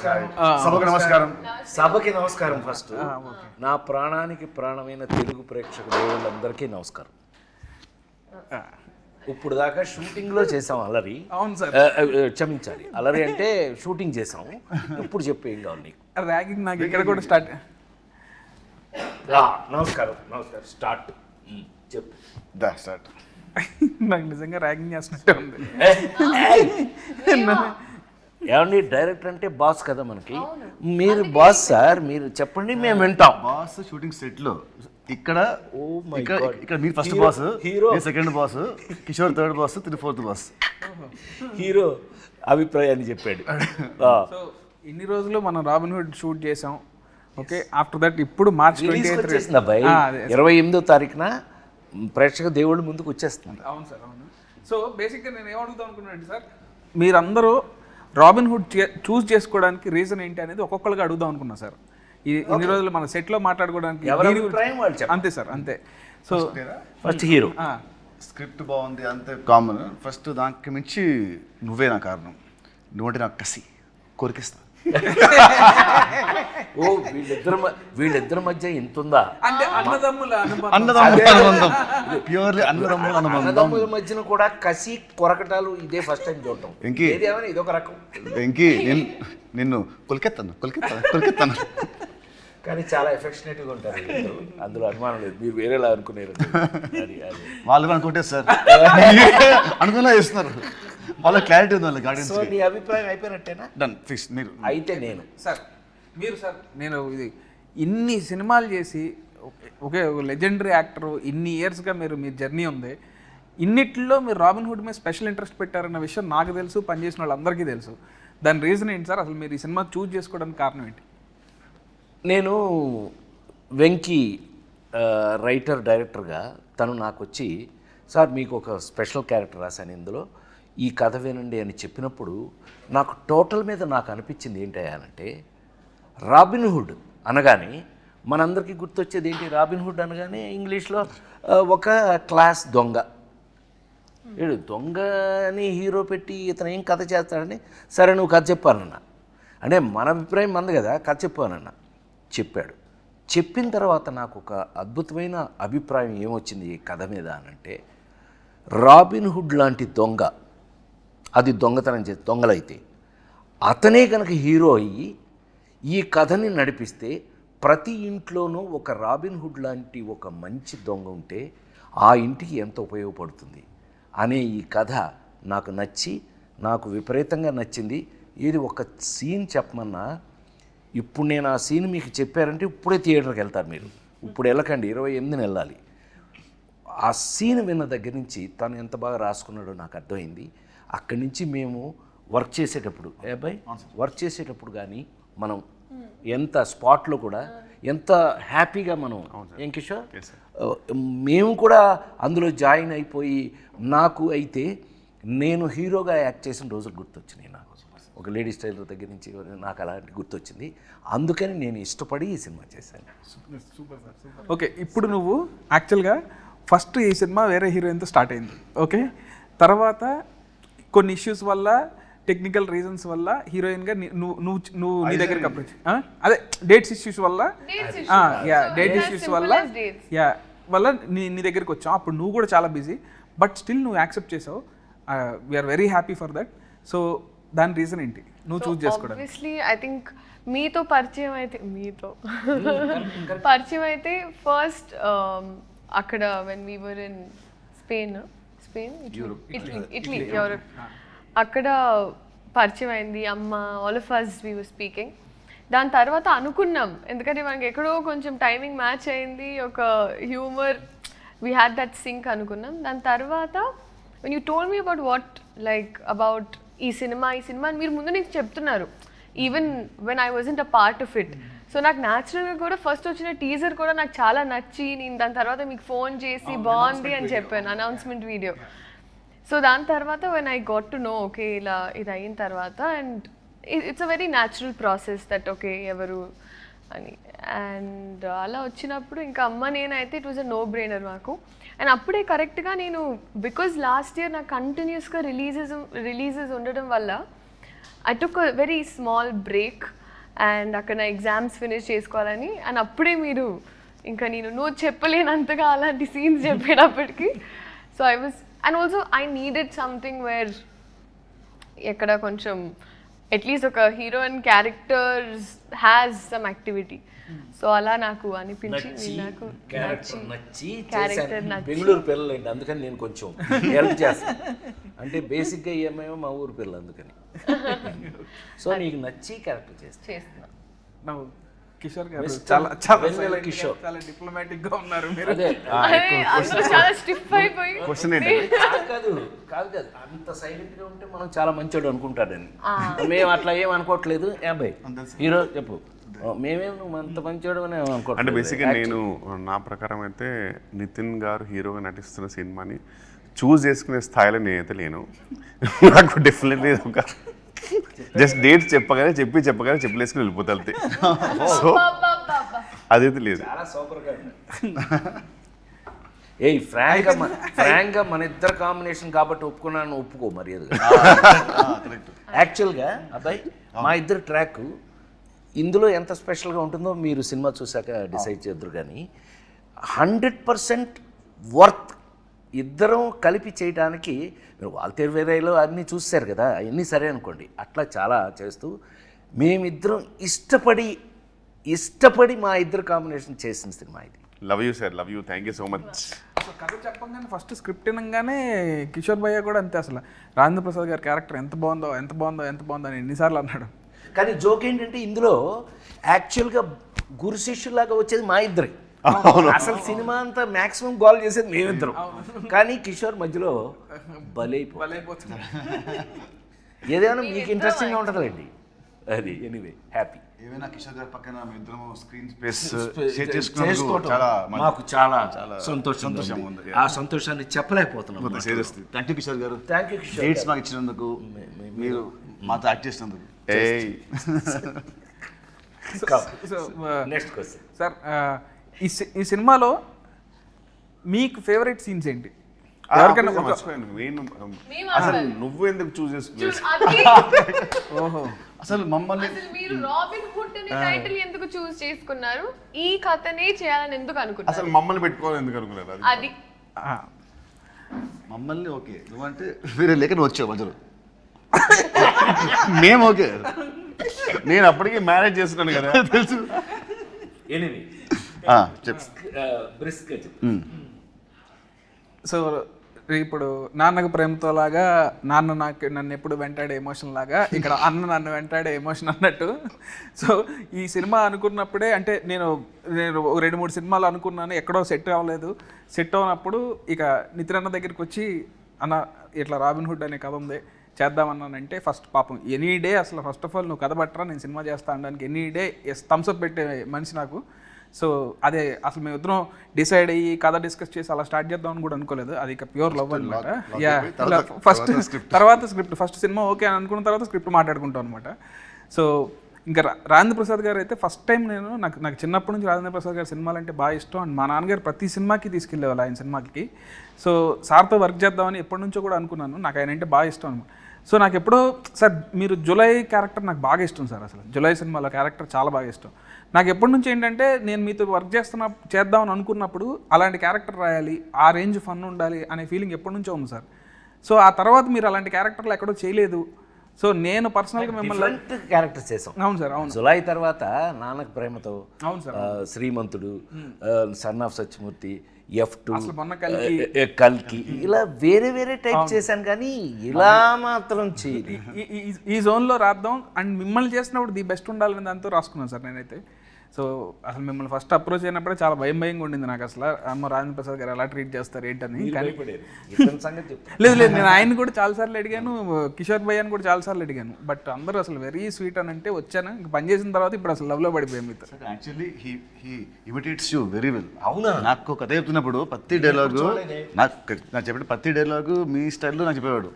సభకు నమస్కారం. సభకి నమస్కారం. ఫస్ట్ నా ప్రాణానికి ప్రాణమైన తెలుగు ప్రేక్షక దేవుళ్ళందరికీ నమస్కారం. ఇప్పుడు దాకా షూటింగ్ లో చేసాం అలరి. అవును సార్, క్షమించాలి, అలరి అంటే షూటింగ్ చేసాం. ఇప్పుడు చెప్పు ఏం కావాలి నీకు? ర్యాగింగ్ నాకు ఇక్కడ కూడా స్టార్ట్. నమస్కారం. నమస్కారం. స్టార్ట్ చెప్పు. స్టార్ట్. నాకు నిజంగా ర్యాగింగ్ చేస్తున్నట్టే ఉంది. ఏమండి, డైరెక్టర్ అంటే బాస్ కదా మనకి. మీరు బాస్ సార్, మీరు చెప్పండి, మేము వింటాం. బాస్ షూటింగ్ సెట్ లో ఇక్కడ Oh my ఇక్కడ God. ఇక్కడ మీరు first boss, hero second boss, Kishore third boss, fourth boss. Hero అభిప్రాయాన్ని చెప్పాడు. సో ఇన్ని రోజులు మనం రాబిన్ హుడ్ షూట్ చేసాం. ఓకే, ఆఫ్టర్ దట్ ఇప్పుడు మార్చ్ 28 వచ్చేసింది అబ్బాయి. 28వ తారీఖున ప్రేక్షక దేవుళ్ళు ముందుకు వచ్చేస్తుంది. అవును సార్, అవును. సో బేసిక్గా నేను ఏమడుగుతాను అనుకున్నాను సార్, మీరందరూ రాబిన్ హుడ్ చూస్ చేసుకోవడానికి రీజన్ ఏంటి అనేది ఒక్కొక్కరికి అడుగుదాం అనుకున్నా సార్. ఇన్ని రోజులు మన సెట్లో మాట్లాడుకోవడానికి అంతే సార్, అంతే. సో ఫస్ట్ హీరో స్క్రిప్ట్ బాగుంది అంతే కామన్. ఫస్ట్ దానికి మించి నువ్వే నా కారణం. నువ్వంటే నాకు కసి, కొరికిస్తా. ఓ వీళ్ళిద్దరి మధ్య ఎంత ఉందా? అంటే అన్నదమ్ముల అనుబంధం, ప్యూర్లీ అన్నదమ్ముల అనుబంధం. అన్నదమ్ముల మధ్యన కూడా కసి కొరకటాలు ఇదే ఫస్ట్ టైం చూడటం. వెంకీ, ఏదేమైనా ఇదొక రకం. వెంకీ నిన్ను కొలికెత్తాను. కానీ చాలా ఎఫెక్షనేట్గా ఉంటారు వీళ్ళిద్దరూ. అందులో అనుమానం లేదు. మీరు వేరేలా అనుకునేరు. వాళ్ళు కూడా అనుకుంటే సార్ అనుకున్నా చేస్తున్నారు. వాళ్ళ క్లారిటీ ఉంది వాళ్ళ గార్డెన్స్. సో నీ అభిప్రాయం అయిపోయినట్టేనా? Done, fix. మీరు అయితే నేను సార్, మీరు సార్, నేను ఇది ఇన్ని సినిమాలు చేసి ఒకే లెజెండరీ యాక్టర్, ఇన్ని ఇయర్స్గా మీ జర్నీ ఉంది. ఇన్నిట్లో మీరు రాబిన్ హుడ్ మీద స్పెషల్ ఇంట్రెస్ట్ పెట్టారన్న విషయం నాకు తెలుసు, పనిచేసిన వాళ్ళందరికీ తెలుసు. దాని రీజన్ ఏంటి సార్? అసలు మీరు ఈ సినిమా చూస్ చేసుకోవడానికి కారణం ఏంటి? నేను వెంకీ రైటర్ డైరెక్టర్గా తను నాకు వచ్చి, సార్ మీకు ఒక స్పెషల్ క్యారెక్టర్ రాశాను ఇందులో, ఈ కథ వినండి అని చెప్పినప్పుడు నాకు టోటల్ మీద నాకు అనిపించింది ఏంటంటే, రాబిన్ హుడ్ అనగానే మనందరికీ గుర్తొచ్చేది ఏంటి? రాబిన్ హుడ్ అనగానే ఇంగ్లీష్లో ఒక క్లాస్ దొంగ. వీడు దొంగని హీరో పెట్టి ఇతను ఏం కథ చేస్తాడని, సరే నువ్వు కథ చెప్పానన్నా, అంటే మన అభిప్రాయం మంది కదా, కథ చెప్పానన్నా. చెప్పాడు. చెప్పిన తర్వాత నాకు ఒక అద్భుతమైన అభిప్రాయం ఏమొచ్చింది ఈ కథ మీద అనంటే, రాబిన్ హుడ్ లాంటి దొంగ, అది దొంగతనం చేసి దొంగలైతే అతనే కనుక హీరో అయ్యి ఈ కథని నడిపిస్తే ప్రతి ఇంట్లోనూ ఒక రాబిన్ హుడ్ లాంటి ఒక మంచి దొంగ ఉంటే ఆ ఇంటికి ఎంత ఉపయోగపడుతుంది అనే ఈ కథ నాకు నచ్చి, నాకు విపరీతంగా నచ్చింది. ఏది ఒక సీన్ చెప్పమన్నా, ఇప్పుడు నేను ఆ సీన్ మీకు చెప్పారంటే ఇప్పుడే థియేటర్కి వెళ్తారు మీరు. ఇప్పుడు వెళ్ళకండి, 28న వెళ్ళాలి. ఆ సీన్ విన్న దగ్గర నుంచి తను ఎంత బాగా రాసుకున్నాడో నాకు అర్థమైంది. అక్కడి నుంచి మేము వర్క్ చేసేటప్పుడు, వర్క్ చేసేటప్పుడు కానీ మనం ఎంత స్పాట్లో కూడా ఎంత హ్యాపీగా మనం, ఏం కిషోర్, మేము కూడా అందులో జాయిన్ అయిపోయి, నాకు అయితే నేను హీరోగా యాక్ట్ చేసిన రోజులు గుర్తొచ్చినాయి. నాకు ఒక లేడీ స్టైలర్ దగ్గర నుంచి నాకు అలాంటి గుర్తొచ్చింది. అందుకని నేను ఇష్టపడి ఈ సినిమా చేశాను. ఓకే, ఇప్పుడు నువ్వు యాక్చువల్గా ఫస్ట్ ఈ సినిమా వేరే హీరోయిన్తో స్టార్ట్ అయింది. ఓకే, తర్వాత కొన్ని ఇష్యూస్ వల్ల, టెక్నికల్ రీజన్స్ వల్ల హీరోయిన్గా నువ్వు నీ దగ్గరికి అప్రోచ్, అదే డేట్స్ ఇష్యూస్ వల్ల, డేట్ ఇష్యూస్ వల్ల నీ దగ్గరికి వచ్చావు. అప్పుడు నువ్వు కూడా చాలా బిజీ, బట్ స్టిల్ నువ్వు యాక్సెప్ట్ చేసావు. We are very happy for that. So దాని రీజన్ ఏంటి నువ్వు చూస్ చేసుకోవడం? ఆబ్వియస్లీ ఐ థింక్ మీతో పరిచయం అయితే ఫస్ట్ అక్కడ when we were in Spain, Italy, Europe, అక్కడ పరిచయం అయింది. అమ్మ, all of us we were speaking. దాని తర్వాత అనుకున్నాం, ఎందుకంటే మనకి ఎక్కడో కొంచెం టైమింగ్ మ్యాచ్ అయింది, ఒక humour, we had that sync అనుకున్నాం. దాని తర్వాత when you told me about what like about ఈ సినిమా అని మీరు ముందు నుంచి చెప్తున్నారు, even when I wasn't a part of it. So నాకు న్యాచురల్గా కూడా ఫస్ట్ వచ్చిన టీజర్ కూడా నాకు చాలా నచ్చి, నేను దాని తర్వాత మీకు ఫోన్ చేసి బాగుంది అని చెప్పాను, అనౌన్స్మెంట్ వీడియో. సో దాని తర్వాత when I got to know, okay ఇలా ఇది అయిన తర్వాత, and it's a very natural process that okay ఎవరు అని. అండ్ అలా వచ్చినప్పుడు ఇంకా అమ్మ నేనైతే it was a no brainer మాకు. అండ్ అప్పుడే కరెక్ట్గా నేను, బికాజ్ లాస్ట్ ఇయర్ నాకు కంటిన్యూస్గా రిలీజెస్ ఉండడం వల్ల I took a very small break and అక్కడ నా ఎగ్జామ్స్ ఫినిష్ చేసుకోవాలని అండ్ అప్పుడే మీరు ఇంకా నేను నువ్వు చెప్పలేనంతగా అలాంటి సీన్స్ చెప్పేటప్పటికి so I was and also I needed something where ఎక్కడ కొంచెం అట్లీస్ట్ ఒక heroine characters has some activity so అలా నాకు అనిపించి నాకు క్యారెక్టర్ బెంగళూరు పిల్లలండి అందుకని నేను కొంచెం హెల్ప్ చేస్తాను అంటే బేసిక్గా ఏమేమో మా ఊరు పిల్లలు అందుకని సో నీకు నచ్చి క్యారెక్టర్ చేస్తున్నా కిషోర్ గారు చాలా చాలా కిషోర్ చాలా డిప్లొమాటిక్ గా ఉన్నారు మీరు. అదే అందరూ చాలా స్టిఫ్ అయిపోయి క్వశ్చన్ ఏంటి కాదు అంత సైలెంట్ గా ఉంటే మనం చాలా మంచోడు అనుకుంటాడని మేము అట్లా ఏం అనుకోవట్లేదు అబ్బాయి హీరో చెప్పు మేమేం నువ్వు అంత మంచోడు అని అనుకోవట్లేదు. అంటే బేసిక్గా నేను నా ప్రకారం అయితే నితిన్ గారు హీరోగా నటిస్తున్న సినిమాని చూస్ చేసుకునే స్థాయిలో నేనైతే లేను. నాకు డెఫినెట్లీ ఒక జస్ట్ డేట్స్ చెప్పగానే చెప్పలేసుకుని వెళ్ళిపోతా అంతే. సో అదైతే లేదు. చాలా సూపర్గా ఏయ్ ఫ్రాంక్గా మన ఇద్దరు కాంబినేషన్ కాబట్టి ఒప్పుకున్నాను ఒప్పుకో మర్యాదగా. యాక్చువల్గా అబ్బాయి మా ఇద్దరు ట్రాక్ ఇందులో ఎంత స్పెషల్గా ఉంటుందో మీరు సినిమా చూసాక డిసైడ్ చేద్దరు కానీ 100% వర్త్ ఇద్దరం కలిపి చేయడానికి మీరు వాల్తేరు వేరేలో అన్నీ చూసారు కదా అవన్నీ సరే అనుకోండి అట్లా చాలా చేస్తూ మేమిద్దరం ఇష్టపడి మా ఇద్దరు కాంబినేషన్ చేసిన సినిమా ఇది. Love you sir, love you, thank you so much. అసలు కథ చెప్పంగానే ఫస్ట్ స్క్రిప్ట్ వినగానే కిషోర్ భయ్య కూడా అంతే అసలు రాజేంద్ర ప్రసాద్ గారి క్యారెక్టర్ ఎంత బాగుందో అని ఎన్నిసార్లు అన్నాడు. కానీ జోక్ ఏంటంటే ఇందులో యాక్చువల్గా గురు శిష్యులాగా వచ్చేది మా ఇద్దరే. అసలు సినిమా అంతా మాక్సిమం గోల్ చేసేది మేమిద్దరం. కానీ కిషోర్ మధ్యలో బలైపోతుంది. ఏదైనా మీకు ఇంట్రెస్టింగ్గా ఉంటుందండి అది. ఎనీవే హ్యాపీ ఏమైనా కిషోర్ గారి పక్కన మేము ఇద్దరం స్క్రీన్ స్పేస్ చేసుకోవటం మాకు చాలా సంతోషంగా ఉంది. ఆ సంతోషాన్ని చెప్పలేకపోతున్నాం. థ్యాంక్ యూ కిషోర్ గారు. Thank you Kishore. డేట్స్ మాకు ఇచ్చినందుకు, మీరు మాతో యాక్ట్ చేసినందుకు. నెక్స్ట్ క్వశ్చన్ సార్, ఈ సినిమాలో మీకు ఫేవరెట్ సీన్స్ ఏంటి? ఎవరికైనా అసలు నువ్వు ఎందుకు చూస్ చేసుకున్నావు? ఓహో, అసలు మమ్మల్ని మీరు రాబిన్ హుడ్ అనే టైటిల్ ఎందుకు చూస్ చేసుకున్నారు? ఈ కథనే చేయాలని ఎందుకు అనుకున్నారు? అసలు మమ్మల్ని పెట్టుకోవాలని ఎందుకు అనుకున్నారు? అది మమ్మల్ని ఓకే నువ్వంటే వేరే లేక నువ్వు వచ్చావు మధ్యలో. మేము ఓకే, నేను అప్పటికి మ్యారేజ్ చేస్తున్నాను కదా తెలుసు. ఎనీవే చెప్పు. బ్రిస్క్గా చెప్పు. సో ఇప్పుడు నాన్నకు ప్రేమతో లాగా నాన్న నన్ను ఎప్పుడు వెంటాడే ఎమోషన్ లాగా ఇక్కడ అన్న నన్ను వెంటాడే ఎమోషన్ అన్నట్టు. సో ఈ సినిమా అనుకున్నప్పుడే అంటే నేను 2-3 సినిమాలు అనుకున్నాను, ఎక్కడో సెట్ అవ్వలేదు. సెట్ అవునప్పుడు ఇక నితిన్ అన్న దగ్గరికి వచ్చి అన్న ఇట్లా రాబిన్ హుడ్ అనే కథ ఉంది చేద్దామన్నానంటే ఫస్ట్ పాపం ఎనీ డే అసలు ఫస్ట్ ఆఫ్ ఆల్ నువ్వు కథ పట్టరా నేను సినిమా చేస్తా అనడానికి ఎనీ డే థమ్స్అప్ పెట్టే మనిషి నాకు. సో అదే అసలు మేము ఇద్దరం డిసైడ్ అయ్యి కథ డిస్కస్ చేసి అలా స్టార్ట్ చేద్దామని కూడా అనుకోలేదు. అది ఇక ప్యూర్ లవ్ అనమాట. తర్వాత స్క్రిప్ట్ ఫస్ట్ సినిమా ఓకే అని అనుకున్న తర్వాత స్క్రిప్ట్ మాట్లాడుకుంటాం అనమాట. సో ఇంకా రాజేంద్ర ప్రసాద్ గారు అయితే ఫస్ట్ టైం నాకు చిన్నప్పటి నుంచి రాజేంద్ర ప్రసాద్ గారి సినిమాలు అంటే బాగా ఇష్టం. అండ్ మా నాన్నగారు ప్రతి సినిమాకి తీసుకెళ్ళేవాళ్ళు ఆయన సినిమాకి. సో సార్తో వర్క్ చేద్దామని ఎప్పటి నుంచో కూడా అనుకున్నాను. నాకు ఆయన అంటే బాగా ఇష్టం అనమాట. సో నాకు ఎప్పుడో సార్ మీరు జులై క్యారెక్టర్ నాకు బాగా ఇష్టం సార్. అసలు జులై సినిమాలో క్యారెక్టర్ చాలా బాగా ఇష్టం నాకు. ఎప్పటి నుంచి ఏంటంటే నేను మీతో వర్క్ చేద్దామని అనుకున్నప్పుడు అలాంటి క్యారెక్టర్ రాయాలి, ఆ రేంజ్ ఫన్ ఉండాలి అనే ఫీలింగ్ ఎప్పటి నుంచో ఉంది సార్. సో ఆ తర్వాత మీరు అలాంటి క్యారెక్టర్లు ఎక్కడో చేయలేదు. సో నేను పర్సనల్గా మిమ్మల్ని క్యారెక్టర్ చేసాం. అవును సార్, అవును. జులై తర్వాత నాన్నకు ప్రేమతో, అవును sir, Srimanthudu, son of Satyamurthy, F2, అసలు మొన్న కల్కి, ఇలా వేరే టైప్ చేశాను కానీ ఇలా మాత్రం చేయదు. ఈ జోన్లో రాద్దాం అండ్ మిమ్మల్ని చేసినప్పుడు ది బెస్ట్ ఉండాలని దాంతో రాసుకున్నాను సార్ నేనైతే. సో అసలు మిమ్మల్ని ఫస్ట్ అప్రోచ్ అయినప్పుడే చాలా భయంగా ఉండింది నాకు. అసలు అమ్మ రాజేంద్ర ప్రసాద్ గారు ఎలా ట్రీట్ చేస్తారు ఏంటని. లేదు నేను ఆయన కూడా చాలాసార్లు అడిగాను, కిషోర్ భయ్యాని కూడా చాలాసార్లు అడిగాను. బట్ అందరూ అసలు వెరీ స్వీట్ అని అంటే వచ్చాను. ఇంక పని చేసిన తర్వాత ఇప్పుడు అసలు లవ్లో పడిపోయాం మీతో. Actually he imitates you very well. అవునా? నాకు కథ చెప్తున్నప్పుడు ప్రతి డైలాగు నాకు చెప్పిన ప్రతి డైలాగు మీ స్టైల్లో నాకు చెప్పేవాడు.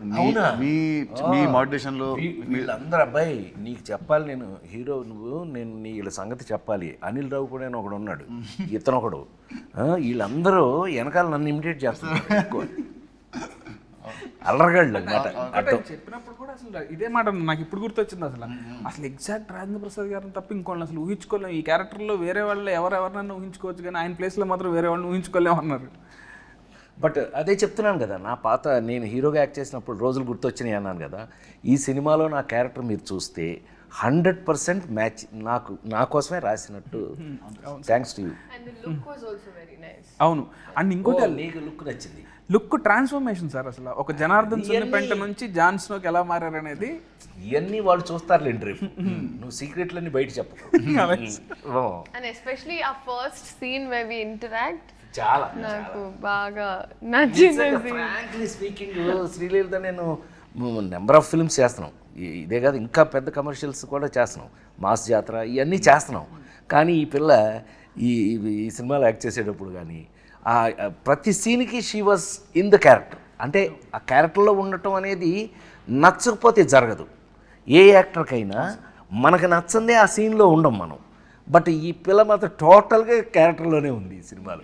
మీ మాడ్యులేషన్లో వీళ్ళందరూ అబ్బాయి నీకు చెప్పాలి, నేను హీరో నువ్వు, నేను వీళ్ళ సంగతి చెప్పాలి. అనిల్ రావు కూడా ఒకడు ఉన్నాడు, ఇతను ఒకడు, వీళ్ళందరూ వెనకాల నన్ను ఇమిటేట్ చేస్తున్నారు. అల్లరగాళ్ళు అనమాట. అంటే చెప్పినప్పుడు కూడా అసలు ఇదే మాట నాకు ఇప్పుడు గుర్తొచ్చింది. అసలు ఎగ్జాక్ట్ రాజేంద్ర ప్రసాద్ గారిని తప్ప ఇంకోళ్ళని అసలు ఊహించుకోలేము. ఈ క్యారెక్టర్లో వేరే వాళ్ళు ఎవరెవరినైనా ఊహించుకోవచ్చు, కానీ ఆయన ప్లేస్లో మాత్రం వేరే వాళ్ళని ఊహించుకోలేము అన్నారు. బట్ అదే చెప్తున్నాను కదా, నా పాత నేను హీరోగా యాక్ట్ చేసినప్పుడు రోజులు గుర్తొచ్చినాయి అన్నాను కదా. ఈ సినిమాలో నా క్యారెక్టర్ మీరు చూస్తే 100% మ్యాచ్ నా కోసమే రాసినట్టు. Thanks to you. And the look was also very nice. అవును. అండ్ ఇంకోటి నీకు లుక్ నచ్చింది. లుక్ ట్రాన్స్ఫర్మేషన్ సార్, అసలు ఒక జనార్దన్ సున్నిపెంట నుంచి జాన్ స్నోకి ఎలా మారారనేది ఇవన్నీ వాళ్ళు చూస్తారులేండి రేపు. నువ్వు సీక్రెట్లన్నీ బయట చెప్పు. And especially our first scene where we interact, చాలా నాకు బాగా నచ్చింది. ఫ్రాంక్లీ స్పీకింగ్ శ్రీలీలత నేను నెంబర్ ఆఫ్ ఫిల్మ్స్ చేస్తున్నాం. ఇదే కాదు, ఇంకా పెద్ద కమర్షియల్స్ కూడా చేస్తున్నాం, మాస్ జాతర ఇవన్నీ చేస్తున్నాం. కానీ ఈ పిల్ల ఈ ఈ సినిమాలో యాక్ట్ చేసేటప్పుడు కానీ ప్రతి సీన్కి she was in the character. అంటే ఆ క్యారెక్టర్లో ఉండటం అనేది నచ్చకపోతే జరగదు. ఏ యాక్టర్కైనా మనకు నచ్చందే ఆ సీన్లో ఉండం మనం. బట్ ఈ పిల్ల మాత్రం టోటల్గా క్యారెక్టర్లోనే ఉంది ఈ సినిమాలో.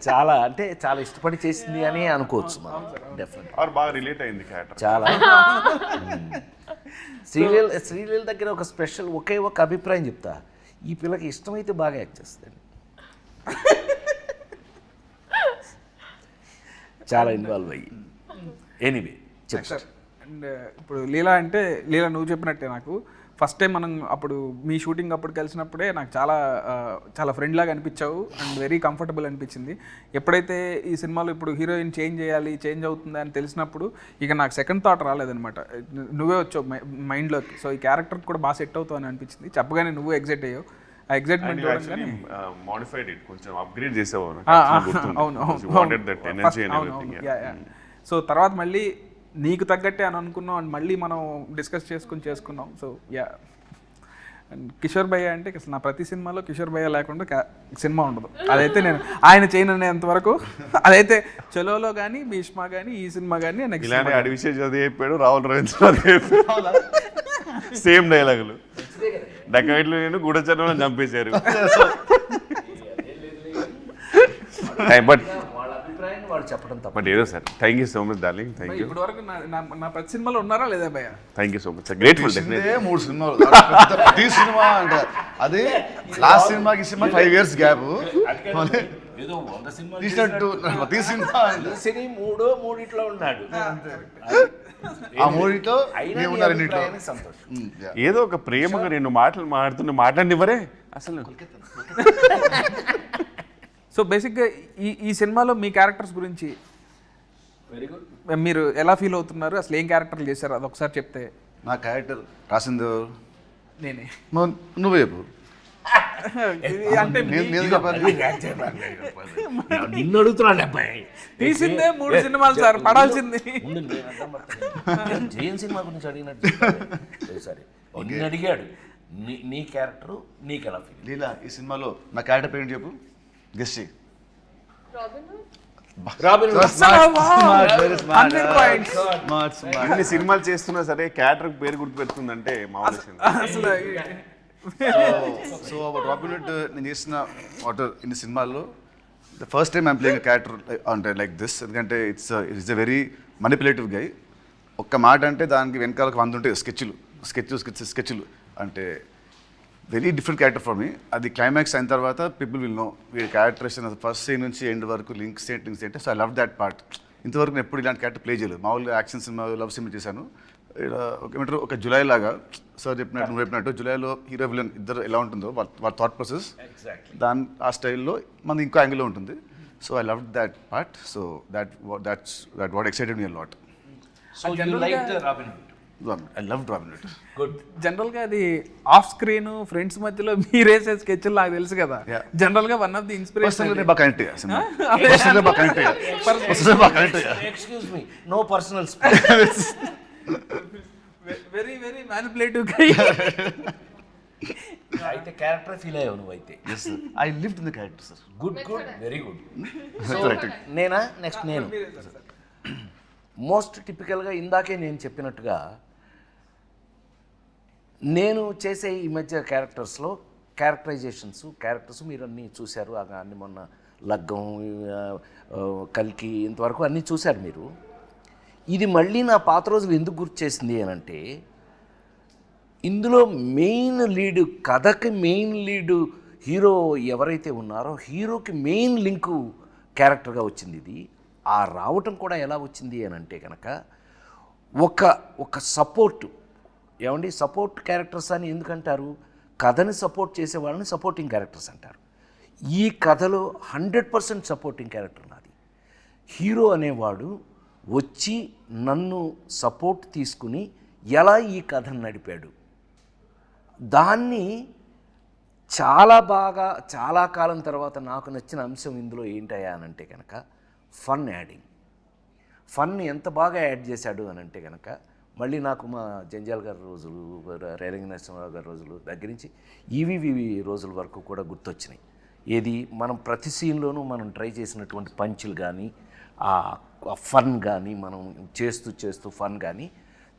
చాలా అంటే చాలా ఇష్టపడి చేసింది అని అనుకోవచ్చు మనం. డెఫినెట్ బాగా రిలేట్ అయింది క్యారెక్టర్ చాలా. శ్రీలీల దగ్గర ఒక స్పెషల్ ఒకే ఒక అభిప్రాయం చెప్తా, ఈ పిల్లకి ఇష్టమైతే బాగా యాక్ట్ చేస్తుంది. చాలా ఇన్వాల్వ్ అయ్యి. ఎనీవే చెప్తారు. అండ్ ఇప్పుడు లీలా అంటే లీలా నువ్వు చెప్పినట్టే నాకు ఫస్ట్ టైం మనం అప్పుడు మీ షూటింగ్ అప్పుడు కలిసినప్పుడే నాకు చాలా చాలా ఫ్రెండ్ లాగా అనిపించావు అండ్ వెరీ కంఫర్టబుల్ అనిపించింది. ఎప్పుడైతే ఈ సినిమాలో ఇప్పుడు హీరోయిన్ చేంజ్ అవుతుంది అని తెలిసినప్పుడు ఇక నాకు సెకండ్ థాట్ రాలేదనమాట. నువ్వే వచ్చావు మైండ్లోకి. సో ఈ క్యారెక్టర్ కూడా బాగా సెట్ అవుతావు అని అనిపించింది. చెప్పగానే నువ్వు ఎగ్జైట్ అయ్యావు. ఆ ఎగ్జైట్మెంట్ మోడిఫైడ్ ఇట్ కొంచెం అప్గ్రేడ్ చేసావు. సో తర్వాత మళ్ళీ నీకు తగ్గట్టే అని అనుకున్నాం అండ్ మళ్ళీ మనం డిస్కస్ చేసుకున్నాం. సో యా, అండ్ కిషోర్ భయ్య అంటే అసలు నా ప్రతి సినిమాలో కిషోర్ భయ్య లేకుండా సినిమా ఉండదు. అదైతే నేను ఆయన చేయనంత వరకు అదైతే చలోలో కానీ భీష్మ కానీ ఈ సినిమా కానీ ఇలాంటి అడివిషయం చదివి చెప్పాడు, రాహుల్ రవీంద్ర సేమ్ డైలాగులు. డకైట్లు నేను గూఢచర్మలో చంపేశారు. బట్ వాళ్ళు చెప్పడం తప్ప. బట్ ఏదో sir, thank you so much darling. Thank you. ఇప్పటి వరకు నా ప్రతి సినిమాలో ఉన్నారా లేదా భయ్య? Thank you so much. Grateful. 3 సినిమాలు ప్రతి సినిమా అంటే అదే లాస్ట్ సినిమాకి సినిమా 5 years గ్యాప్ ఏదో 100 సినిమాలు తీసినట్టు ప్రతి సినిమా సినీ మూడిట్లో ఉన్నాడు. ఆ మూడిట్లో ఉన్నారు రెండిట్లో. సంతోషం. ఏదో ఒక ప్రేమగా రెండు మాటలు మాట్లాడినివ్వరే అసలు. సో బేసిక్గా ఈ సినిమాలో మీ క్యారెక్టర్స్ గురించి వెరీ గుడ్. మీరు ఎలా ఫీల్ అవుతున్నారు, అసలు ఏం క్యారెక్టర్లు చేశారు అది ఒకసారి చెప్తే. నా క్యారెక్టర్ రాసింది నేనే. నువ్వే చెప్పు. అంటే నేను చెప్పాలి. నిన్ను అడుగుతున్నాడు అబ్బాయి. తీసిందే 3 సినిమాలు సార్, పడాల్సింది. జయన్ సినిమా గురించి అడిగినట్టు సరే నిన్ను అడిగాడు. నీ క్యారెక్టర్ నీకు ఎలా ఫీల్? లీలా, ఈ సినిమాలో నా క్యారెక్టర్ పేరు చెప్పు, గెస్ చేయి. అన్ని సినిమాలు చేస్తున్నా సరే క్యారెక్టర్ పేరు గుర్తు పెడుతుందంటే అసలు సో రాబిన్ హుడ్ నేను చేసిన ఇన్ని సినిమాల్లో the first time I'm playing character అంటే లైక్ దిస్. ఎందుకంటే ఇట్స్ ఎ వెరీ మనిపులేటివ్ గై. ఒక్క మాట అంటే దానికి వెనకాల 100 ఉంటాయి స్కెచ్లు అంటే very different character for me. అది క్లైమాక్స్ అయిన తర్వాత పీపుల్ విల్ నో వీడి క్యారెక్టరేషన్ ఫస్ట్ సీన్ నుంచి ఎండ్ వరకు లింక్స్ ఏంటి. So I love that part. ఇంతవరకు నేను ఎప్పుడు ఇలాంటి క్యారెక్టర్ ప్లే చేయలేదు. మామూలుగా యాక్షన్ సినిమా, లవ్ సినిమా చేశాను. ఏమంటారు ఒక జులై లాగా సార్ చెప్పినట్టు నువ్వు చెప్పినట్టు జులైలో హీరో విలన్ ఇద్దరు ఎలా ఉంటుందో వాళ్ళ థాట్ ప్రాసెస్ దాని ఆ స్టైల్లో మనది ఇంకో యాంగిల్లో ఉంటుంది. So I love that part. So that what excited me a lot. So you liked Robin Hood? I loved Robin Hood. Good. జనరల్గా అది ఆఫ్ స్క్రీన్ ఫ్రెండ్స్ మధ్యలో మీరేసే స్కెచ్లు నాకు తెలుసు కదా. జనరల్గా one of the inspiration. Excuse me, no personal very very manipulative guy. అయితే character feel అయ్యావు నువ్వు అయితే. Yes, sir. I lived in the character, sir. Good very good. Correct. నేనా నెక్స్ట్ నేను మోస్ట్ టిపికల్గా ఇందాకే నేను చెప్పినట్టుగా నేను చేసే ఈ మధ్య క్యారెక్టర్స్ మీరు అన్నీ చూశారు. అన్ని మొన్న లగ్గం, కల్కి ఇంతవరకు అన్నీ చూశారు మీరు. ఇది మళ్ళీ నా పాత రోజులు ఎందుకు గుర్తు చేసింది అని అంటే, ఇందులో మెయిన్ లీడు, కథకి మెయిన్ లీడు హీరో ఎవరైతే ఉన్నారో హీరోకి మెయిన్ లింకు క్యారెక్టర్గా వచ్చింది ఇది. ఆ రావటం కూడా ఎలా వచ్చింది అని అంటే కనుక ఒక సపోర్టు, ఏమండి సపోర్ట్ క్యారెక్టర్స్ అని ఎందుకంటారు? కథని సపోర్ట్ చేసే వాళ్ళని సపోర్టింగ్ క్యారెక్టర్స్ అంటారు. ఈ కథలో 100% సపోర్టింగ్ క్యారెక్టర్ నాది. హీరో అనేవాడు వచ్చి నన్ను సపోర్ట్ తీసుకుని ఎలా ఈ కథను నడిపాడు, దాన్ని చాలా బాగా చాలా కాలం తర్వాత నాకు నచ్చిన అంశం ఇందులో ఏంటయ్యా అని అంటే కనుక ఫన్ యాడింగ్. ఫన్ ఎంత బాగా యాడ్ చేశాడు అని అంటే కనుక మళ్ళీ నాకు మా జంజాల్ గారి రోజులు, రేలంగి నరసింహరావు గారి రోజులు దగ్గర నుంచి ఈవీవి రోజుల వరకు కూడా గుర్తొచ్చినాయి. ఏది మనం ప్రతి సీన్లోనూ మనం ట్రై చేసినటువంటి పంచులు కానీ, ఆ ఫన్ కానీ, మనం చేస్తూ ఫన్ కానీ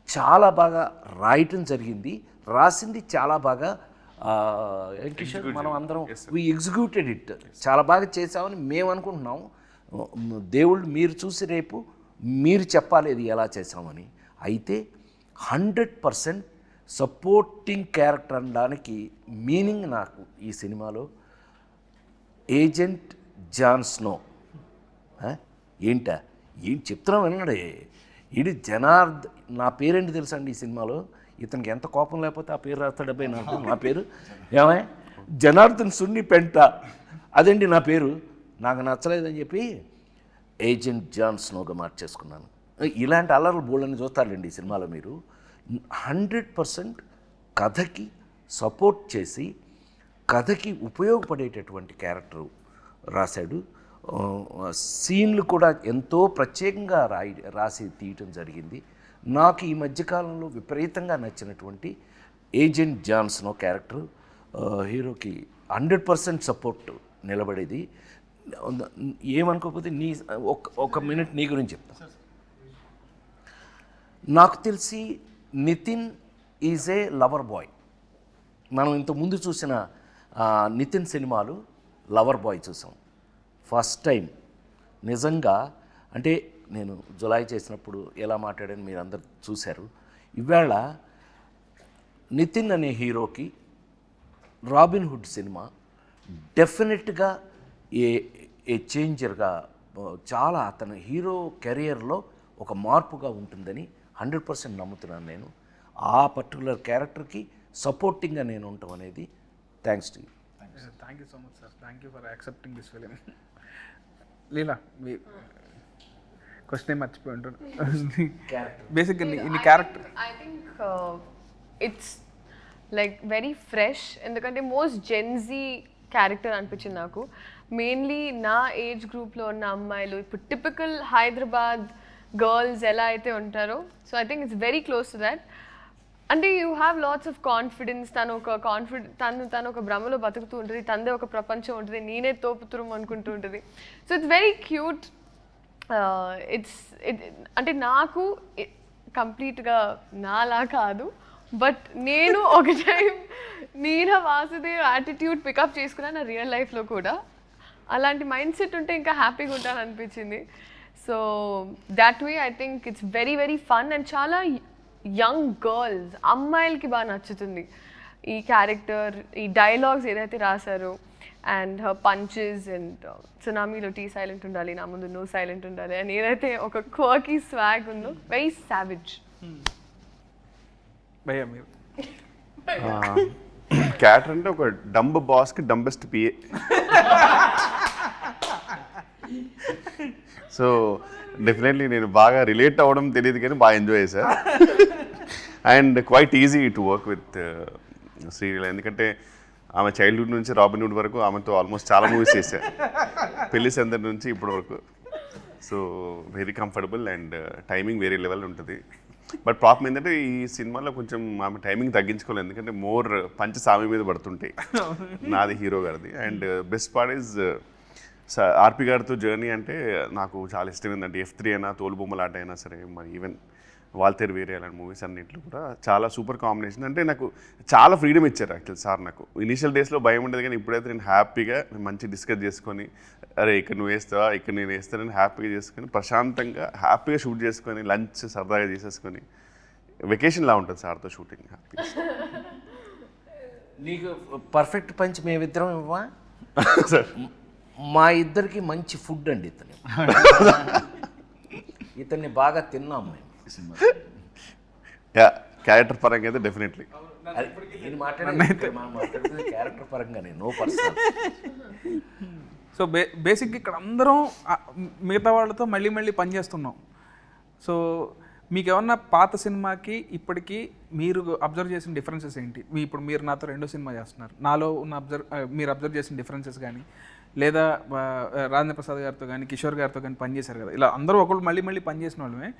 చాలా బాగా రాయటం జరిగింది. రాసింది చాలా బాగా కిషోర్, మనం అందరం వీ ఎగ్జిక్యూటెడ్ ఇట్, చాలా బాగా చేసామని మేము అనుకుంటున్నాం. దేవుళ్ళు మీరు చూసి రేపు మీరు చెప్పాలి ఇది ఎలా చేసామని. అయితే 100% సపోర్టింగ్ క్యారెక్టర్ అనడానికి మీనింగ్ నాకు ఈ సినిమాలో ఏజెంట్ జాన్ స్నో. ఏంటా ఏం చెప్తున్నాం విన్నాడే, ఇది నా పేరేంటి తెలుసా అండి ఈ సినిమాలో? ఇతనికి ఎంత కోపం లేకపోతే ఆ పేరు రాస్తాడు. అబ్బాయి నాకు నా పేరు ఏమై జనార్దన్ సున్ని పెంట, అదండి నా పేరు. నాకు నచ్చలేదని చెప్పి ఏజెంట్ జాన్ స్నోగా మార్చేసుకున్నాను. ఇలాంటి అల్లర్లు బోళ్ళని చూస్తారండి ఈ సినిమాలో మీరు. 100% కథకి సపోర్ట్ చేసి కథకి ఉపయోగపడేటటువంటి క్యారెక్టర్ రాశాడు. సీన్లు కూడా ఎంతో ప్రత్యేకంగా రాసి తీయటం జరిగింది. నాకు ఈ మధ్యకాలంలో విపరీతంగా నచ్చినటువంటి ఏజెంట్ జాన్ స్నో క్యారెక్టర్ హీరోకి 100% సపోర్ట్ నిలబడేది. ఏమనుకోకపోతే ఒక మినిట్ నీ గురించి చెప్తా. నాకు తెలిసి Nitin is a lover boy. మనం ఇంతకుముందు చూసిన నితిన్ సినిమాలు లవర్ బాయ్ చూసాం. ఫస్ట్ టైం నిజంగా అంటే నేను జులై చేసినప్పుడు ఎలా మాట్లాడాను మీరు అందరు చూశారు. ఇవాళ నితిన్ అనే హీరోకి రాబిన్ హుడ్ సినిమా డెఫినెట్గా ఏ చేంజర్గా, చాలా అతని హీరో కెరియర్లో ఒక మార్పుగా ఉంటుందని 100% నమ్ముతున్నాను నేను. ఆ పర్టికులర్ క్యారెక్టర్కి సపోర్టింగ్గా నేను ఉండటం అనేది thanks to you. Thank you so much sir. Thank you for accepting this film. Leela, me question మర్చిపోయి ఉంటాను. బేసిక్గా ఇన్ని character I think it's like very fresh. ఎందుకంటే మోస్ట్ జెన్జీ క్యారెక్టర్ అనిపించింది నాకు. మెయిన్లీ నా ఏజ్ గ్రూప్లో ఉన్న అమ్మాయిలు, ఇప్పుడు టిపికల్ హైదరాబాద్ గర్ల్స్ ఎలా అయితే ఉంటారో, so I think it's very close to that. అంటే you have lots of confidence. తను ఒక భ్రమలో బతుకుతూ ఉంటుంది, తనదే ఒక ప్రపంచం ఉంటుంది, నేనే తోపుతురం అనుకుంటూ ఉంటుంది. So it's very cute. అంటే నాకు కంప్లీట్గా నాలా కాదు, బట్ నేను ఒక టైం నీరా వాసుదేవ్ యాటిట్యూడ్ పికప్ చేసుకున్నాను నా రియల్ లైఫ్లో కూడా. అలాంటి మైండ్ సెట్ ఉంటే ఇంకా హ్యాపీగా ఉంటాను అనిపించింది. So that way I think it's very very fun and చాలా యంగ్ గర్ల్స్, అమ్మాయిలకి బాగా నచ్చుతుంది ఈ క్యారెక్టర్. ఈ డైలాగ్స్ ఏదైతే రాశారో అండ్ హర్ పంచెస్ అండ్ సునామీలో టీ సైలెంట్ ఉండాలి, నా ముందు నో సైలెంట్ ఉండాలి అని ఏదైతే ఒక క్వర్కీ స్వాగ్ ఉందో, వెరీ సావిజ్. భయ్యా మీరు క్యారెక్టర్ అంటే ఒక డంబ్ బాస్కి డంబెస్ట్ పిఏ. సో డెఫినెట్లీ నేను బాగా రిలేట్ అవ్వడం తెలియదు కానీ బాగా ఎంజాయ్ చేశాను. And quiet easy to work with Sreeleela, ఎందుకంటే ఆమె చైల్డ్హుడ్ నుంచి రాబిన్హుడ్ వరకు ఆమెతో ఆల్మోస్ట్ చాలా మూవీస్ చేశాను, పెళ్లి సందడి నుంచి ఇప్పటి వరకు. So very comfortable and timing వేరే లెవెల్ ఉంటుంది. బట్ ప్రాబ్లం ఏంటంటే ఈ సినిమాలో కొంచెం ఆమె టైమింగ్ తగ్గించుకోలేదు, ఎందుకంటే మోర్ పంచ సామి మీద పడుతుంటాయి నాది హీరో గారిది. అండ్ బెస్ట్ పార్ట్ ఈజ్ ఆర్పి గారితో జర్నీ అంటే నాకు చాలా ఇష్టం. ఏంటంటే F3 అయినా, తోలుబొమ్మలాట అయినా సరే, మరి ఈవెన్ వాల్తేరు వేరే అలాంటి మూవీస్ అన్నింటిలో కూడా చాలా సూపర్ కాంబినేషన్. అంటే నాకు చాలా ఫ్రీడమ్ ఇచ్చారు యాక్చువల్ సార్. నాకు ఇనీషియల్ డేస్లో భయం ఉండేది, కానీ ఇప్పుడైతే నేను హ్యాపీగా మంచి డిస్కస్ చేసుకొని, అరే ఇక్కడ నువ్వు వేస్తావా, ఇక్కడ నేను వేస్తానని హ్యాపీగా చేసుకొని, ప్రశాంతంగా హ్యాపీగా షూట్ చేసుకొని, లంచ్ సరదాగా చేసేసుకొని, వెకేషన్లా ఉంటుంది సార్తో షూటింగ్ హ్యాపీగా. నీకు పర్ఫెక్ట్ పంచ్ మేమిద్దరం ఇవ్వా? సార్ మా ఇద్దరికి మంచి ఫుడ్ అండి ఇతన్ని బాగా తిన్నాం మేము. క్యారెక్టర్ పరంగా అయితే డెఫినెట్లీ. నేను మాట్లాడేది క్యారెక్టర్ పరంగానే, నో పర్సనల్. సో బేసిక్గా ఇక్కడ అందరం మిగతా వాళ్ళతో మళ్ళీ మళ్ళీ పనిచేస్తున్నాం. సో మీకు ఏమన్నా పాత సినిమాకి ఇప్పటికీ మీరు అబ్జర్వ్ చేసిన డిఫరెన్సెస్ ఏంటి? ఇప్పుడు మీరు నాతో 2వ సినిమా చేస్తున్నారు, నాలో ఉన్న మీరు అబ్జర్వ్ చేసిన డిఫరెన్సెస్ కానీ, లేదా రాజేంద్ర ప్రసాద్ గారితో కానీ కిషోర్ గారితో కానీ పనిచేశారు కదా, ఇలా అందరూ ఒకళ్ళు మళ్ళీ మళ్ళీ పనిచేసిన వాళ్ళమే,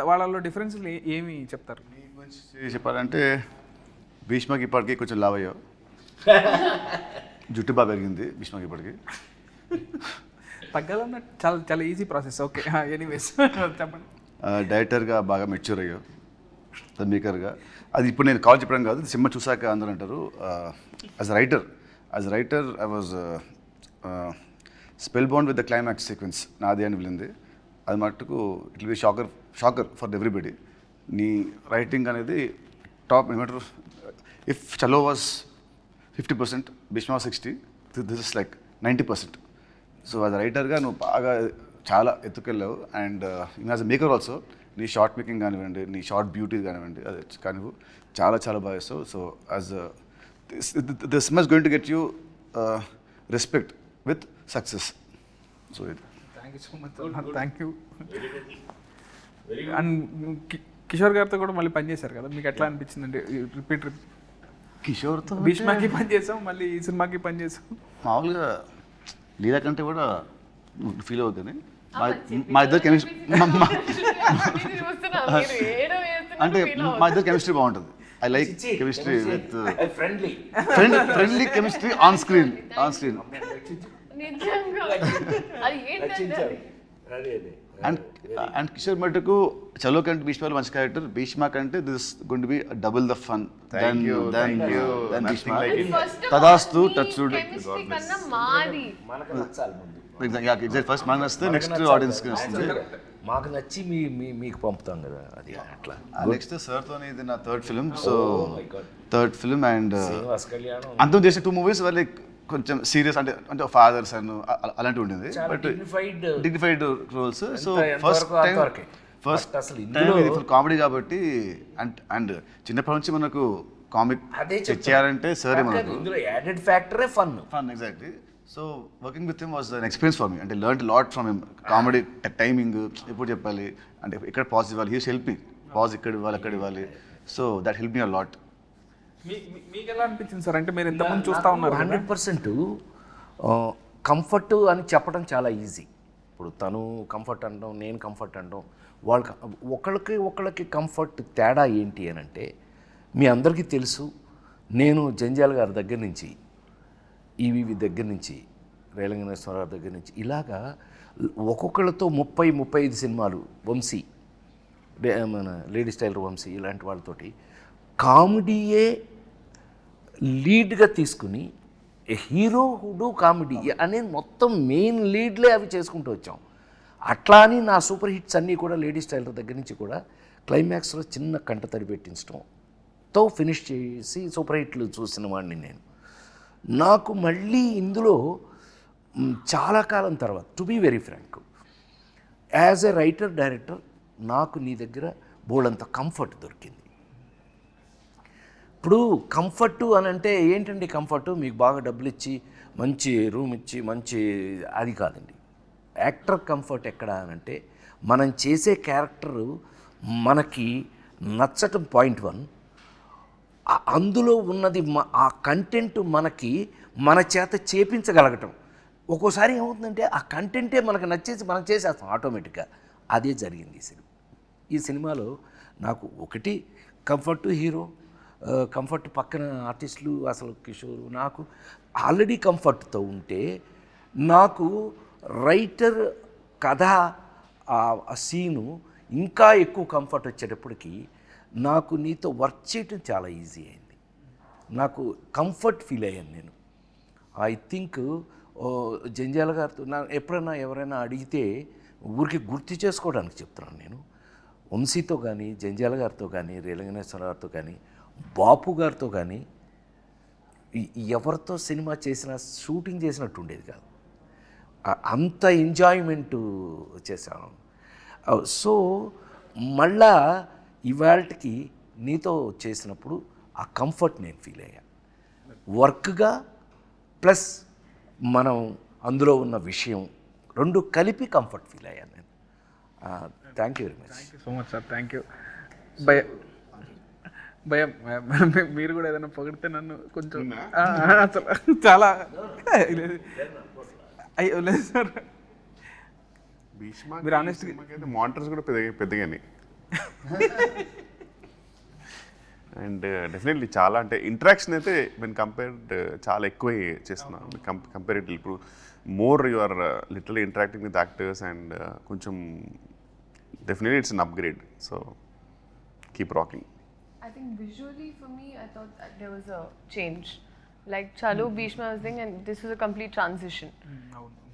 వాళ్ళలో డిఫరెన్స్లు ఏమి చెప్తారు? చెప్పాలంటే భీష్మకి ఇప్పటికీ కొంచెం లావ్ అయ్యావు, జుట్టు బాగా పెరిగింది భీష్మకి ఇప్పటికి. తగ్గాలన్న చాలా చాలా ఈజీ ప్రాసెస్. ఓకే, ఎనీవేస్ చెప్పండి. డైరెక్టర్గా బాగా మెచ్యూర్ అయ్యావు, మేకర్గా. అది ఇప్పుడు నేను కాల్ చెప్పడం కాదు, సినిమా చూసాక అందరూ అంటారు. As writer I was spell bound with the climax sequence నాది అని వెళ్ళింది. అది మట్టుకు it will be shocker for everybody. నీ రైటింగ్ అనేది టాప్. ఏమంటారు, if Chalo was 50%, Bheeshma 60, this is like 90%. So as రైటర్గా నువ్వు బాగా చాలా ఎత్తుకెళ్ళావు. And as a maker also నీ షార్ట్ మేకింగ్ కానివ్వండి, నీ షార్ట్ బ్యూటీ కానివ్వండి, అది కానివ్వు చాలా చాలా బాగా చేస్తావు. So as this cinema is going to get you respect with success. So ఇది. Thank you so much. Thank you. And Kishore గారితో కూడా మళ్ళీ పనిచేశారు కదా, మీకు ఎట్లా అనిపించింది? అంటే రిపీట్ కిషోర్తో భీష్మకి పనిచేసాం, మళ్ళీ ఈ సినిమాకి పనిచేసాం. మామూలుగా లీలా కంటే కూడా ఫీల్ అవుతుంది. మా ఇద్దరు కెమిస్ట్రీ అంటే మా ఇద్దరు కెమిస్ట్రీ బాగుంటుంది. I like chemistry with friendly chemistry on screen. And Kishore మటుకు చలో కంటే భీష్మలో మంచి క్యారెక్టర్, భీష్మ కంటే this going to be double the fun then Bheeshma. తదాస్తు టచ్ ఫస్ట్ మనకు వస్తే నెక్స్ట్ ఆడియన్స్కి వస్తుంది. మాకు నచ్చి మీకు పంపుతాం కదా, అది అట్లా. నెక్స్ట్ సార్తో ఇది నా third film. So third film and కళ్యాణం అంతం చేసిన 2 movies వల్ల కొంచెం సీరియస్, అంటే ఫాదర్స్ అండ్ అలాంటివి ఉండింది, but dignified roles. So first time ఇది ఫుల్ కామెడీ కాబట్టి. అండ్ చిన్నప్పటి నుంచి మనకు కామిక్ చేయాలంటే సరే మనకు యాడెడ్ ఫ్యాక్టరే fun. Exactly. So working with him was an experience for me. అంటే learn lot from him. Comedy timing ఎప్పుడు చెప్పాలి, అంటే ఇక్కడ పాజ్ ఇవ్వాలి, హీ హెల్ప్ మీ, పాజ్ ఇక్కడ ఇవ్వాలి అక్కడ ఇవ్వాలి. So that help me a lot. మీకు ఎలా అనిపించింది సార్? అంటే మీరు ఎంతమంది చూస్తూ ఉన్నారు? 100% కంఫర్ట్ అని చెప్పడం చాలా ఈజీ. ఇప్పుడు తను కంఫర్ట్ అనడం, నేను కంఫర్ట్ అనడం, ఒకళ్ళకి కంఫర్ట్ తేడా ఏంటి అని అంటే, మీ అందరికీ తెలుసు, నేను జంజాల్ గారి దగ్గర నుంచి, ఈవీవి దగ్గర నుంచి, రేలంగనేశ్వరరావు దగ్గర నుంచి, ఇలాగా ఒక్కొక్కళ్ళతో 30-35 సినిమాలు, వంశీ, మన లేడీస్ టైలర్ వంశీ, ఇలాంటి వాళ్ళతోటి కామెడీయే లీడ్గా తీసుకుని హీరో హుడు కామెడీ అనే మొత్తం మెయిన్ లీడ్లే అవి చేసుకుంటూ వచ్చాం. అట్లా అని నా సూపర్ హిట్స్ అన్నీ కూడా లేడీస్ టైలర్ దగ్గర నుంచి కూడా క్లైమాక్స్లో చిన్న కంట తడి పెట్టించడంతో ఫినిష్ చేసి సూపర్ హిట్లు చూసిన వాడిని నేను. నాకు మళ్ళీ ఇందులో చాలా కాలం తర్వాత, to be very frank, as a writer director నాకు నీ దగ్గర బోల్డంత కంఫర్ట్ దొరికింది. ఇప్పుడు కంఫర్టు అని అంటే ఏంటండి కంఫర్టు? మీకు బాగా డబ్బులు ఇచ్చి మంచి రూమ్ ఇచ్చి మంచి, అది కాదండి. యాక్టర్ కంఫర్ట్ ఎక్కడ అని అంటే, మనం చేసే క్యారెక్టరు మనకి నచ్చటం పాయింట్ 1, అందులో ఉన్నది ఆ కంటెంట్ మనకి మన చేత చేపించగలగటం. ఒక్కోసారి ఏమవుతుందంటే ఆ కంటెంటే మనకు నచ్చేసి మనం చేసేస్తాం ఆటోమేటిక్గా. అదే జరిగింది ఈ సినిమాలో. నాకు ఒకటి కంఫర్ట్ హీరో, కంఫర్ట్ పక్కన ఆర్టిస్టులు, అసలు కిషోర్, నాకు ఆల్రెడీ కంఫర్ట్తో ఉంటే, నాకు రైటర్ కథ ఆ సీను ఇంకా ఎక్కువ కంఫర్ట్ వచ్చేటప్పటికి నాకు నీతో వర్క్ చేయటం చాలా ఈజీ అయింది. నాకు కంఫర్ట్ ఫీల్ అయ్యాను నేను. ఐ థింక్ జంజాల గారితో ఎప్పుడైనా ఎవరైనా అడిగితే ఊరికి గుర్తు చేసుకోవడానికి చెప్తున్నాను నేను. వంశీతో కానీ, జంజాల గారితో కానీ, రేలంగనేశ్వర గారితో కానీ, బాపు గారితో కానీ ఎవరితో సినిమా చేసినా షూటింగ్ చేసినట్టు ఉండేది కాదు. అంత ఎంజాయ్మెంట్ చేశాను. సో మళ్ళా ఇవాళకి నీతో చేసినప్పుడు ఆ కంఫర్ట్ నేను ఫీల్ అయ్యా. వర్క్గా ప్లస్ మనం అందులో ఉన్న విషయం రెండు కలిపి కంఫర్ట్ ఫీల్ అయ్యాను నేను. Thank you very much. Thank you so much sir. Thank you. భయం మీరు కూడా ఏదైనా పొగిడితే నన్ను కొంచెం అసలు చాలా అయ్యో లేదు సార్. భీష్మ మీరు honest అయితే మానిటర్స్ కూడా పెద్దగానే అండ్ డెఫినెట్లీ చాలా అంటే ఇంటరాక్షన్ అయితే వెన్ కంపేర్డ్ చాలా ఎక్కువ చేస్తున్నాను కంపేరిటివ్. ఇప్పుడు more you are literally interacting with actors and కొంచెం definitely it's an upgrade. So keep rocking. I think visually for me, I thought that there was a change. Like Chalo Bhishma was saying, and this was a complete transition.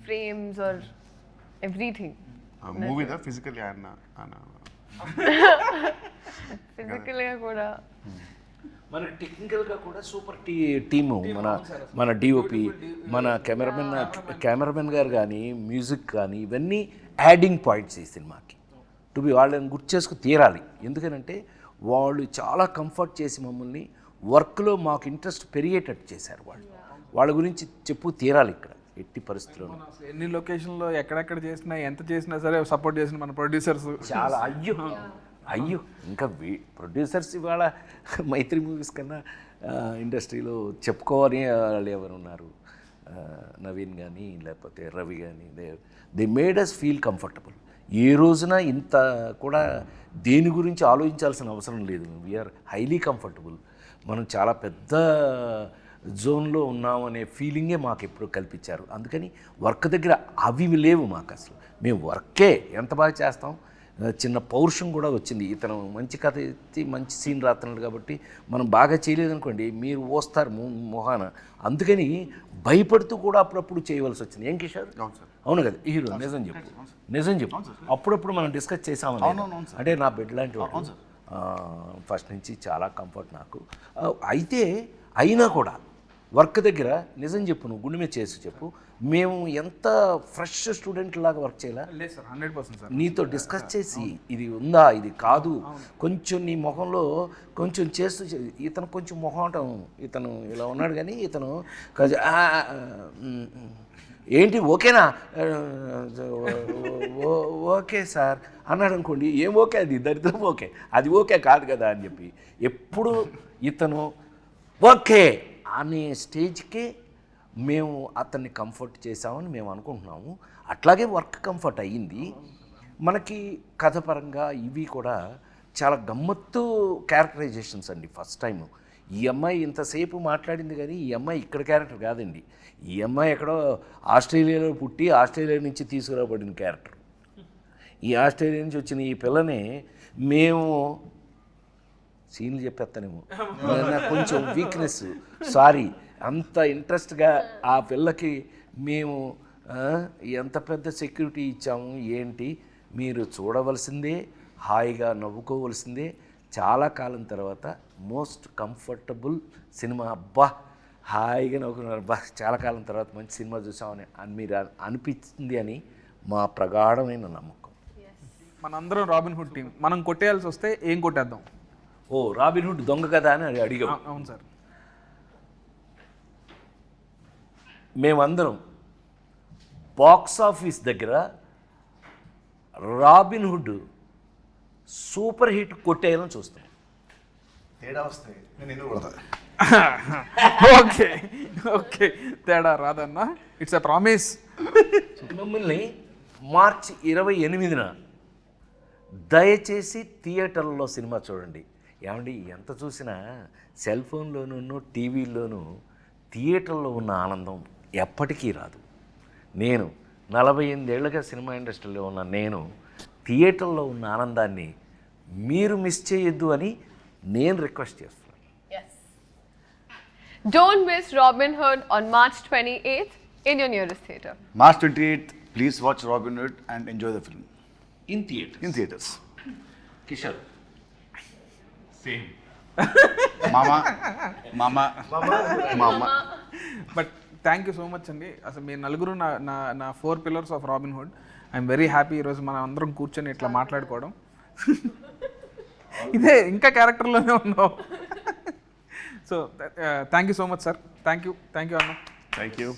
Frames or everything. మూవీదా physically ఆయన Physically కూడా. మనకి టెక్నికల్గా కూడా super team. మన DOP, మన cameraman గారు కానీ, మ్యూజిక్ కానీ, ఇవన్నీ యాడింగ్ పాయింట్స్ ఈ సినిమాకి. టు బి వాళ్ళని గుర్తు చేసుకు తీరాలి. ఎందుకనంటే వాళ్ళు చాలా కంఫర్ట్ చేసి మమ్మల్ని వర్క్లో మాకు ఇంట్రెస్ట్ పెరిగేటట్టు చేశారు. వాళ్ళ గురించి చెప్పు తీరాలి ఇక్కడ ఎట్టి పరిస్థితుల్లో. ఎన్ని లొకేషన్లో ఎక్కడెక్కడ చేసినా ఎంత చేసినా సరే సపోర్ట్ చేసిన మన ప్రొడ్యూసర్స్ చాలా అయ్యో ఇంకా ప్రొడ్యూసర్స్ ఇవాళ మైత్రి మూవీస్ కన్నా ఇండస్ట్రీలో చెప్పుకోవాలి వాళ్ళు ఎవరు ఉన్నారు. నవీన్ కానీ లేకపోతే రవి కానీ they made us feel comfortable. ఏ రోజున ఇంత కూడా దేని గురించి ఆలోచించాల్సిన అవసరం లేదు. We are highly comfortable. మనం చాలా పెద్ద జోన్లో ఉన్నామనే ఫీలింగే మాకు ఎప్పుడు కల్పించారు. అందుకని వర్క్ దగ్గర అవి లేవు మాకు అసలు. మేము వర్కే ఎంత బాగా చేస్తాం. చిన్న పౌరుషం కూడా వచ్చింది. ఇతను మంచి కథ ఎత్తి మంచి సీన్ రాస్తున్నాడు కాబట్టి మనం బాగా చేయలేదనుకోండి మీరు ఓస్తారు మొహాన. అందుకని భయపడుతూ కూడా అప్పుడప్పుడు చేయవలసి వచ్చింది. ఏం కిషోర్? అవును కదా హీరో? నిజం చెప్పు. అప్పుడప్పుడు మనం డిస్కస్ చేసామని. అంటే నా బెడ్ లాంటి వాడు ఫస్ట్ నుంచి చాలా కంఫర్ట్ నాకు. అయితే అయినా కూడా వర్క్ దగ్గర నిజం చెప్పు, నువ్వు గుండె మీద చేసి చెప్పు, మేము ఎంత ఫ్రెష్ స్టూడెంట్ లాగా వర్క్ చేయాలా? లేదు సార్, 100% సార్. నీతో డిస్కస్ చేసి ఇది ఉందా ఇది కాదు కొంచెం నీ మొహంలో కొంచెం చేస్తూ ఇతను కొంచెం మొహం ఇతను ఇలా ఉన్నాడు కానీ ఇతను ఏంటి ఓకేనా ఓకే సార్ అన్నాడు అనుకోండి. ఏం ఓకే అది దరిద్రం ఓకే, అది ఓకే కాదు కదా అని చెప్పి ఎప్పుడు ఇతను ఓకే అనే స్టేజ్కే మేము అతన్ని కంఫర్ట్ చేసామని మేము అనుకుంటున్నాము. అట్లాగే వర్క్ కంఫర్ట్ అయ్యింది మనకి. కథ పరంగా ఇవి కూడా చాలా గమ్మత్తు క్యారెక్టరైజేషన్స్ అండి. ఫస్ట్ టైం ఈ అమ్మాయి ఇంతసేపు మాట్లాడింది కానీ ఈ అమ్మాయి ఇక్కడ క్యారెక్టర్ కాదండి. ఈ అమ్మాయి ఎక్కడో ఆస్ట్రేలియాలో పుట్టి ఆస్ట్రేలియా నుంచి తీసుకురాబడిన క్యారెక్టర్. ఈ ఆస్ట్రేలియా నుంచి వచ్చిన ఈ పిల్లని మేము సీన్లు చెప్పేస్తానేమో, నాకు కొంచెం వీక్నెస్, సారీ. అంత ఇంట్రెస్ట్గా ఆ పిల్లకి మేము ఎంత పెద్ద సెక్యూరిటీ ఇచ్చాము ఏంటి మీరు చూడవలసిందే, హాయిగా నవ్వుకోవలసిందే. చాలా కాలం తర్వాత మోస్ట్ కంఫర్టబుల్ సినిమా. అబ్బా హాయిగా నవ్వుకున్నారు, అబ్బా చాలా కాలం తర్వాత మంచి సినిమా చూసామని మీరు అనిపించింది అని మా ప్రగాఢమైన నమ్మకం. మనందరం రాబిన్ హుడ్ టీం. మనం కొట్టేయాల్సి వస్తే ఏం కొట్టేద్దాం? ఓ రాబిన్ హుడ్ దొంగ కదా అని అడిగాం. అవును సార్. మేమందరం బాక్స్ ఆఫీస్ దగ్గర రాబిన్ హుడ్ సూపర్ హిట్ కొట్టేయాలని చూస్తాం. తేడా వస్తే నేను ఎన్ని కొడతా. ఓకే ఓకే, తేడా రాదన్నా, ఇట్స్ ఎ ప్రామిస్. మిమ్మల్ని మార్చి 28న దయచేసి థియేటర్లో సినిమా చూడండి. ఏమండి ఎంత చూసినా సెల్ ఫోన్లోనూ టీవీల్లోనూ థియేటర్లో ఉన్న ఆనందం ఎప్పటికీ రాదు. నేను 48 ఏళ్ళుగా సినిమా ఇండస్ట్రీలో ఉన్న నేను థియేటర్లో ఉన్న ఆనందాన్ని మీరు మిస్ చేయొద్దు అని నేను రిక్వెస్ట్ చేస్తున్నాను. Yes. Don't miss Robin Hood on March 28th in your nearest theatre. March 28th, please watch Robin Hood and enjoy the film in theatre. in theaters. Kishore Mama, mama. మా అమ్మ but thank you so much అండి. అసలు మీ నలుగురు నా నా నా 4 pillars of robin hood. I'm very happy ఈరోజు మనం అందరం కూర్చొని ఇట్లా మాట్లాడుకోవడం. ఇదే ఇంకా క్యారెక్టర్లోనే ఉన్నావు. So thank you so much sir. Thank you అన్న. Thank you